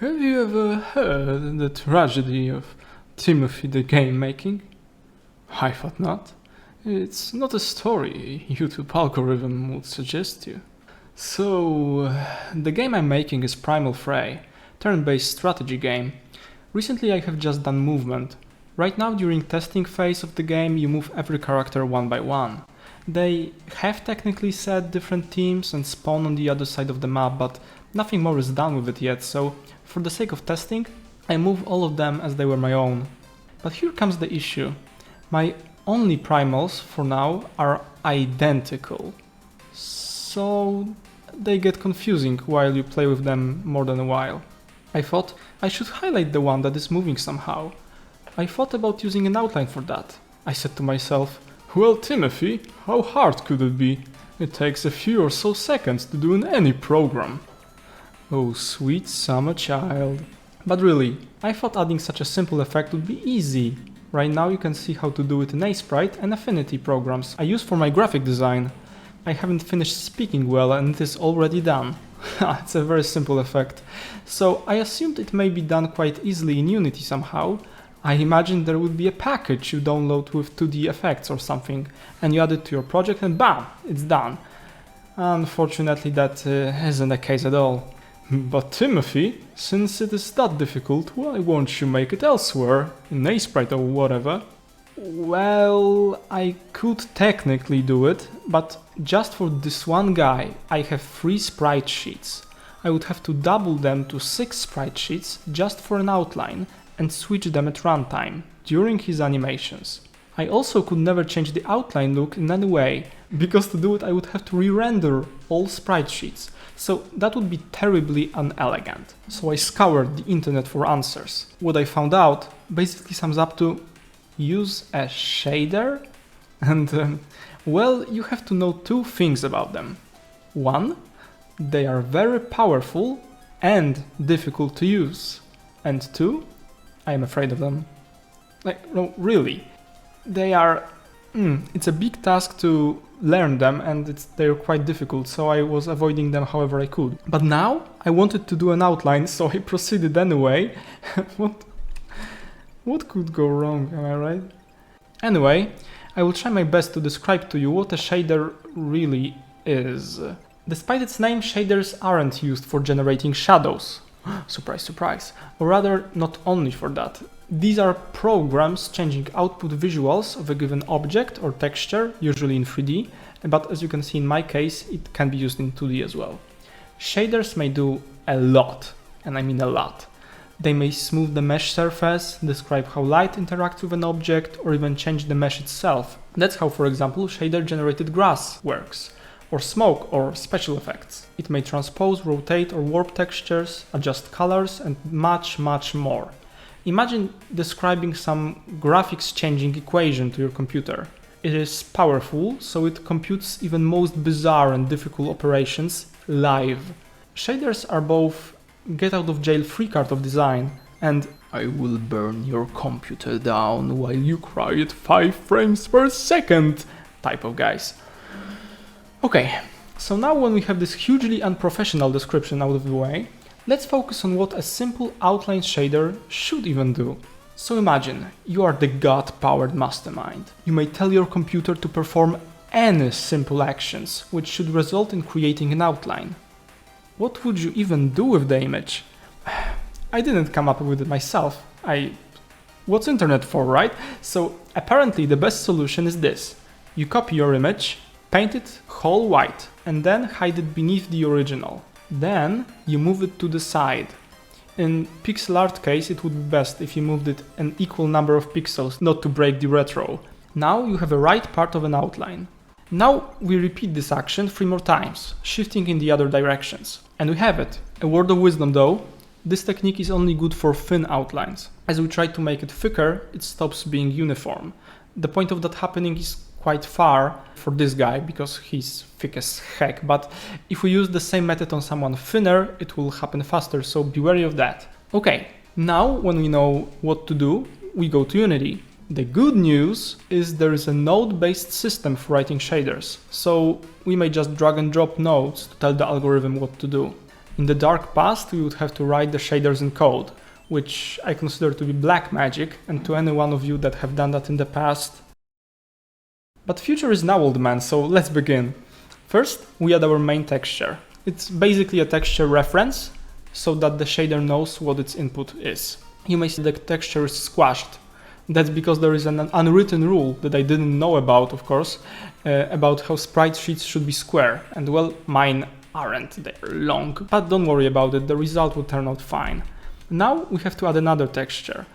Have you ever heard the tragedy of Timothy the game making? I thought not. It's not a story YouTube algorithm would suggest you. So, the game I'm making is Primal Fray, turn-based strategy game. Recently I have just done movement. Right now during testing phase of the game you move every character one by one. They have technically set different teams and spawn on the other side of the map, but nothing more is done with it yet, so for the sake of testing, I move all of them as they were my own. But here comes the issue. My only primals for now are identical. So they get confusing while you play with them more than a while. I thought I should highlight the one that is moving somehow. I thought about using an outline for that. I said to myself, well Timothy, how hard could it be? It takes a few or so seconds to do in any program. Oh, sweet summer child. But really, I thought adding such a simple effect would be easy. Right now you can see how to do it in Sprite and Affinity programs I use for my graphic design. I haven't finished speaking well and it is already done. It's a very simple effect. So I assumed it may be done quite easily in Unity somehow. I imagined there would be a package you download with 2D effects or something, and you add it to your project and bam, it's done. Unfortunately that isn't the case at all. But Timothy, since it is that difficult, why won't you make it elsewhere, in Sprite or whatever? Well, I could technically do it, but just for this one guy I have 3 sprite sheets. I would have to double them to 6 sprite sheets just for an outline and switch them at runtime, during his animations. I also could never change the outline look in any way, because to do it I would have to re-render all sprite sheets, so that would be terribly unelegant. So I scoured the internet for answers. What I found out basically sums up to use a shader, and well, you have to know 2 things about them. 1, they are very powerful and difficult to use, and 2, I am afraid of them. Like, no, really. They are... it's a big task to learn them and they're quite difficult, so I was avoiding them however I could. But now I wanted to do an outline, so I proceeded anyway. What could go wrong, am I right? Anyway, I will try my best to describe to you what a shader really is. Despite its name, shaders aren't used for generating shadows. Surprise, surprise. Or rather, not only for that. These are programs changing output visuals of a given object or texture, usually in 3D, but as you can see in my case, it can be used in 2D as well. Shaders may do a lot, and I mean a lot. They may smooth the mesh surface, describe how light interacts with an object, or even change the mesh itself. That's how, for example, shader-generated grass works, or smoke, or special effects. It may transpose, rotate, or warp textures, adjust colors, and much, much more. Imagine describing some graphics changing equation to your computer. It is powerful, so it computes even most bizarre and difficult operations live. Shaders are both get out of jail free card of design and I will burn your computer down while you cry at 5 frames per second type of guys. Okay, so now when we have this hugely unprofessional description out of the way, let's focus on what a simple outline shader should even do. So imagine, you are the God-powered mastermind. You may tell your computer to perform any simple actions, which should result in creating an outline. What would you even do with the image? I didn't come up with it myself. What's internet for, right? So apparently the best solution is this. You copy your image, paint it whole white, and then hide it beneath the original. Then you move it to the side. In pixel art case it would be best if you moved it an equal number of pixels, not to break the retro. Now you have a right part of an outline. Now we repeat this action 3 more times, shifting in the other directions. And we have it. A word of wisdom though, this technique is only good for thin outlines. As we try to make it thicker, it stops being uniform. The point of that happening is quite far for this guy because he's thick as heck, but if we use the same method on someone thinner, it will happen faster, so be wary of that. Okay, now when we know what to do, we go to Unity. The good news is there is a node-based system for writing shaders, so we may just drag and drop nodes to tell the algorithm what to do. In the dark past, we would have to write the shaders in code, which I consider to be black magic, and to any one of you that have done that in the past. But future is now, old man, so let's begin. First, we add our main texture. It's basically a texture reference, so that the shader knows what its input is. You may see the texture is squashed. That's because there is an unwritten rule that I didn't know about, of course, about how sprite sheets should be square, and well, mine aren't, they're long. But don't worry about it, the result will turn out fine. Now we have to add another texture.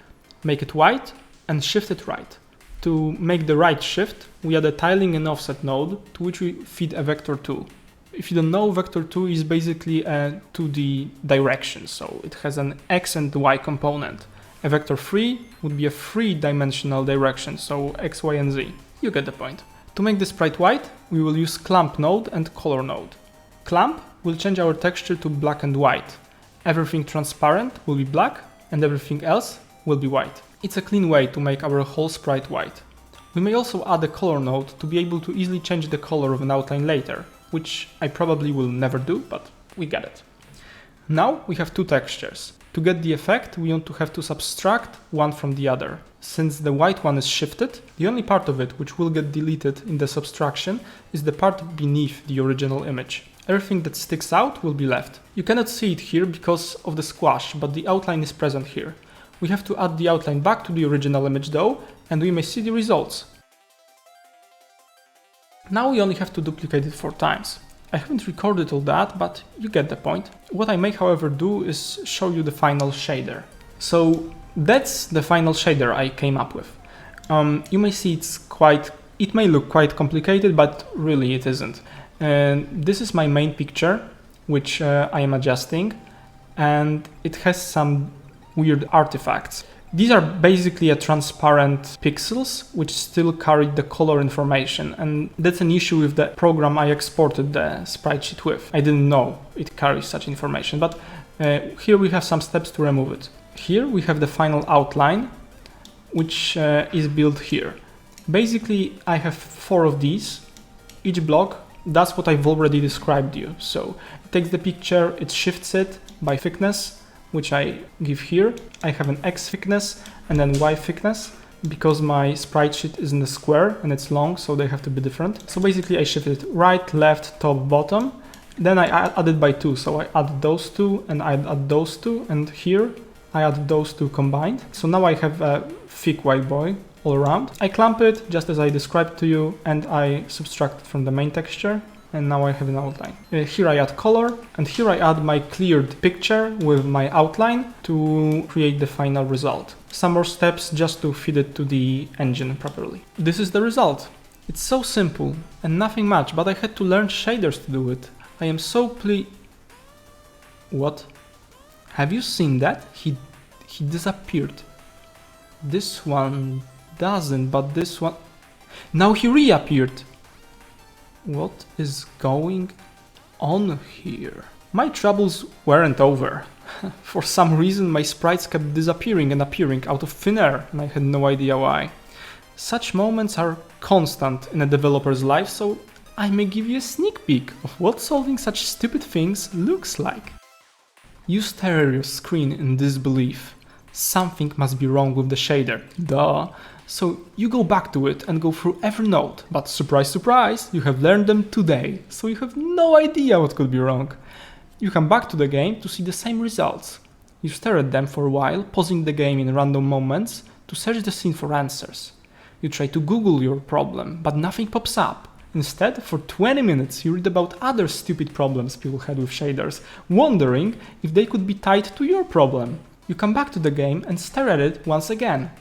Make it white and shift it right. To make the right shift, we add a tiling and offset node to which we feed a vector 2. If you don't know, vector 2 is basically a 2D direction, so it has an x and y component. A vector 3 would be a 3-dimensional direction, so x, y, and z. You get the point. To make the sprite white, we will use clamp node and color node. Clamp will change our texture to black and white. Everything transparent will be black and everything else will be white. It's a clean way to make our whole sprite white. We may also add a color node to be able to easily change the color of an outline later, which I probably will never do, but we get it. Now we have two textures. To get the effect, we want to have to subtract one from the other. Since the white one is shifted, the only part of it which will get deleted in the subtraction is the part beneath the original image. Everything that sticks out will be left. You cannot see it here because of the squash, but the outline is present here. We have to add the outline back to the original image though, and we may see the results. Now we only have to duplicate it 4 times. I haven't recorded all that, but you get the point. What I may however do is show you the final shader. So that's the final shader I came up with. You may see it may look quite complicated, but really it isn't. And this is my main picture, which I am adjusting, and it has some weird artifacts. These are basically a transparent pixels which still carry the color information, and that's an issue with the program I exported the sprite sheet with. I didn't know it carries such information, but here we have some steps to remove it. Here we have the final outline, which is built here. Basically I have 4 of these. Each block does what I've already described you. So it takes the picture, it shifts it by thickness, which I give here. I have an X thickness and then Y thickness because my sprite sheet is in a square and it's long, so they have to be different. So basically I shifted right, left, top, bottom. Then I added by 2, so I add those 2 and I add those 2, and here I add those 2 combined. So now I have a thick white boy all around. I clamp it just as I described to you, and I subtract it from the main texture, and now I have an outline. Here I add color, and here I add my cleared picture with my outline to create the final result. Some more steps just to feed it to the engine properly. This is the result. It's so simple and nothing much, but I had to learn shaders to do it. I am so What? Have you seen that? He disappeared. This one doesn't, but this one... Now he reappeared. What is going on here? My troubles weren't over. For some reason my sprites kept disappearing and appearing out of thin air, and I had no idea why. Such moments are constant in a developer's life, so I may give you a sneak peek of what solving such stupid things looks like. You stare at your screen in disbelief. Something must be wrong with the shader. Duh. So you go back to it and go through every node, but surprise surprise, you have learned them today, so you have no idea what could be wrong. You come back to the game to see the same results. You stare at them for a while, pausing the game in random moments to search the scene for answers. You try to Google your problem, but nothing pops up. Instead, for 20 minutes you read about other stupid problems people had with shaders, wondering if they could be tied to your problem. You come back to the game and stare at it once again.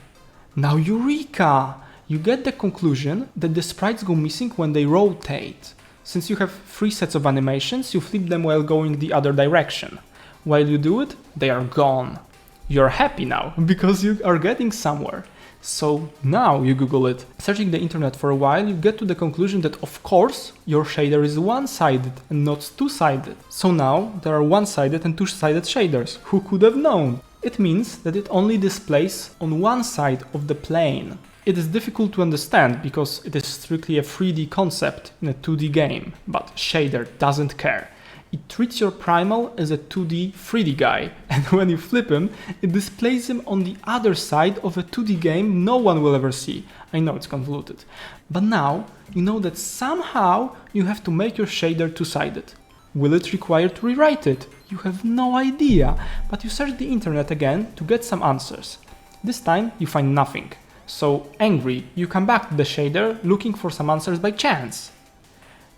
Now eureka! You get the conclusion that the sprites go missing when they rotate. Since you have 3 sets of animations, you flip them while going the other direction. While you do it, they are gone. You're happy now, because you are getting somewhere. So now you Google it. Searching the internet for a while, you get to the conclusion that of course your shader is one-sided and not two-sided. So now there are one-sided and two-sided shaders. Who could have known? It means that it only displays on one side of the plane. It is difficult to understand because it is strictly a 3D concept in a 2D game, but shader doesn't care. It treats your primal as a 2D, 3D guy, and when you flip him, it displays him on the other side of a 2D game no one will ever see. I know it's convoluted. But now, you know that somehow you have to make your shader two-sided. Will it require to rewrite it? You have no idea, but you search the internet again to get some answers. This time you find nothing. So angry, you come back to the shader looking for some answers by chance.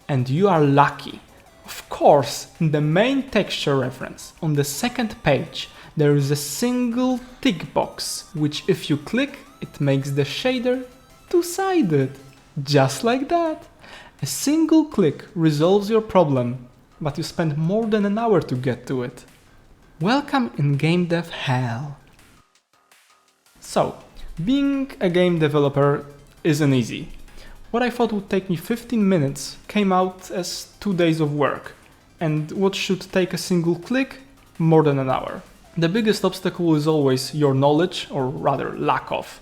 And you are lucky. Of course, in the main texture reference, on the second page, there is a single tick box, which if you click, it makes the shader two-sided. Just like that. A single click resolves your problem, but you spend more than an hour to get to it. Welcome in game dev hell. So, being a game developer isn't easy. What I thought would take me 15 minutes came out as 2 days of work, and what should take a single click, more than an hour. The biggest obstacle is always your knowledge, or rather lack of.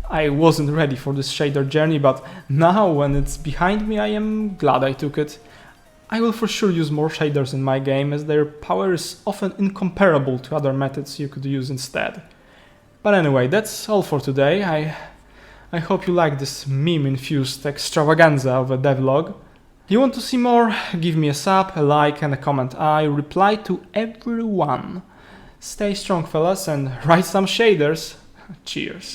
I wasn't ready for this shader journey, but now when it's behind me I am glad I took it. I will for sure use more shaders in my game, as their power is often incomparable to other methods you could use instead. But anyway, that's all for today. I hope you like this meme-infused extravaganza of a devlog. You want to see more? Give me a sub, a like and a comment. I reply to everyone. Stay strong fellas and write some shaders. Cheers.